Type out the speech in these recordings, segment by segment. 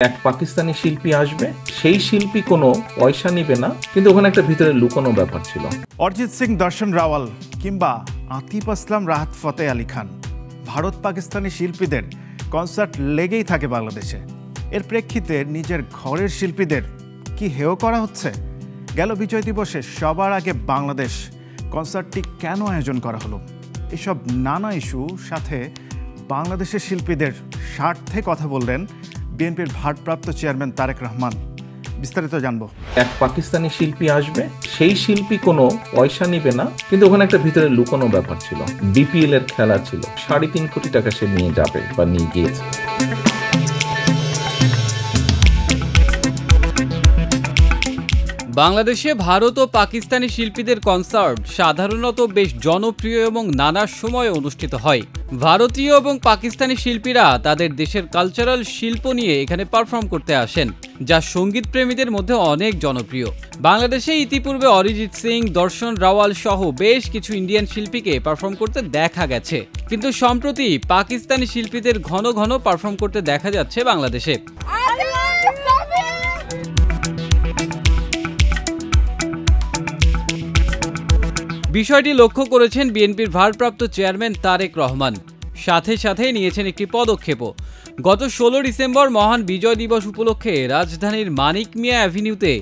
এক পাকিস্তানি শিল্পী আসবে, সেই শিল্পী কোনো পয়সা নিবে না, কিন্তু ওখানে একটা ভিতরে লুকানো ব্যাপার ছিল। অরিজিৎ সিং, দর্শন রাওয়াল কিংবা আতিফ আসলাম, রাহাত ফতে আলী খান, ভারত পাকিস্তানি শিল্পীদের কনসার্ট লেগেই থাকে বাংলাদেশে। এর প্রেক্ষিতে নিজের ঘরের শিল্পীদের কি হেয় করা হচ্ছে? গেল বিজয় দিবসে সবার আগে বাংলাদেশ কনসার্টটি কেন আয়োজন করা হলো? এসব নানা ইস্যু সাথে বাংলাদেশের শিল্পীদের স্বার্থে কথা বললেন বিএনপির ভারপ্রাপ্ত চেয়ারম্যান তারেক রহমান। বিস্তারিত জানবো। এক পাকিস্তানি শিল্পী আসবে, সেই শিল্পী কোনো পয়সা নিবে না, কিন্তু ওখানে একটা ভিতরে লুকানো ব্যাপার ছিল। বিপিএল এর খেলা ছিল, 3.5 কোটি টাকা সে নিয়ে যাবে বা নিয়ে গিয়েছে। বাংলাদেশে ভারত ও পাকিস্তানি শিল্পীদের কনসার্ট সাধারণত বেশ জনপ্রিয় এবং নানা সময়ে অনুষ্ঠিত হয়। ভারতীয় এবং পাকিস্তানি শিল্পীরা তাদের দেশের কালচারাল শিল্প নিয়ে এখানে পারফর্ম করতে আসেন, যা সঙ্গীত প্রেমীদের মধ্যে অনেক জনপ্রিয়। বাংলাদেশে ইতিপূর্বে অরিজিৎ সিং, দর্শন রাওয়াল সহ বেশ কিছু ইন্ডিয়ান শিল্পীকে পারফর্ম করতে দেখা গেছে, কিন্তু সম্প্রতি পাকিস্তানি শিল্পীদের ঘন ঘন পারফর্ম করতে দেখা যাচ্ছে বাংলাদেশে। বিষয়টি লক্ষ্য করেছেন বিএনপির ভারপ্রাপ্ত চেয়ারম্যান তারেক রহমান। সাথে সাথে নিয়েছেন একটি পদক্ষেপও। গত 16 ডিসেম্বর মহান বিজয় দিবস উপলক্ষে রাজধানীর মানিক মিয়া অ্যাভিনিউতে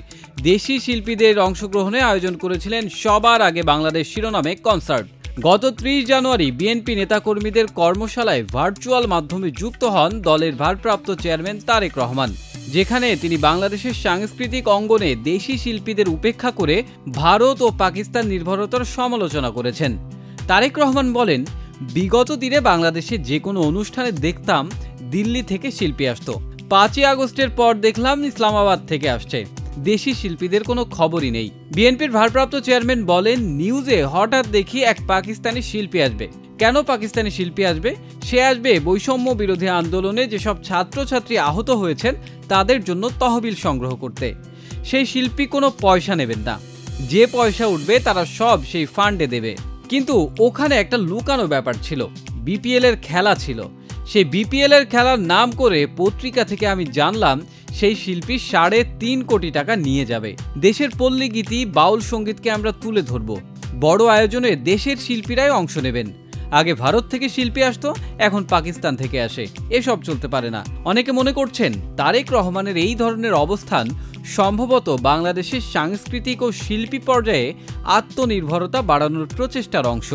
দেশি শিল্পীদের অংশগ্রহণে আয়োজন করেছিলেন সবার আগে বাংলাদেশ শিরোনামে কনসার্ট। গত 30 জানুয়ারি বিএনপি নেতাকর্মীদের কর্মশালায় ভার্চুয়াল মাধ্যমে যুক্ত হন দলের ভারপ্রাপ্ত চেয়ারম্যান তারেক রহমান, যেখানে তিনি বাংলাদেশের সাংস্কৃতিক অঙ্গনে দেশি শিল্পীদের উপেক্ষা করে ভারত ও পাকিস্তান নির্ভরতার সমালোচনা করেছেন। তারেক রহমান বলেন, বিগত দিনে বাংলাদেশে যে কোনো অনুষ্ঠানে দেখতাম দিল্লি থেকে শিল্পী আসতো, 5ই আগস্টের পর দেখলাম ইসলামাবাদ থেকে আসছে, দেশি শিল্পীদের কোনো খবরই নেই। বিএনপির ভারপ্রাপ্ত চেয়ারম্যান বলেন, নিউজে হঠাৎ দেখি এক পাকিস্তানি শিল্পী আসবে। কেন পাকিস্তানি শিল্পী আসবে? সে আসবে বৈষম্য বিরোধী আন্দোলনে যেসব ছাত্রছাত্রী আহত হয়েছেন তাদের জন্য তহবিল সংগ্রহ করতে। সেই শিল্পী কোনো পয়সা নেবেন না, যে পয়সা উঠবে তারা সব সেই ফান্ডে দেবে। কিন্তু ওখানে একটা লুকানো ব্যাপার ছিল, বিপিএল এর খেলা ছিল। সেই বিপিএল এর খেলার নাম করে পত্রিকা থেকে আমি জানলাম সেই শিল্পী 3.5 কোটি টাকা নিয়ে যাবে। দেশের পল্লী গীতি, বাউল সঙ্গীতকে আমরা তুলে ধরব। বড় আয়োজনে দেশের শিল্পীরাই অংশ নেবেন। আগে ভারত থেকে শিল্পী আসতো, এখন পাকিস্তান থেকে আসে। এসব চলতে পারে না। অনেকে মনে করছেন তারেক রহমানের এই ধরনের অবস্থান সম্ভবত বাংলাদেশের সাংস্কৃতিক ও শিল্পী পর্যায়ে আত্মনির্ভরতা বাড়ানোর প্রচেষ্টার অংশ।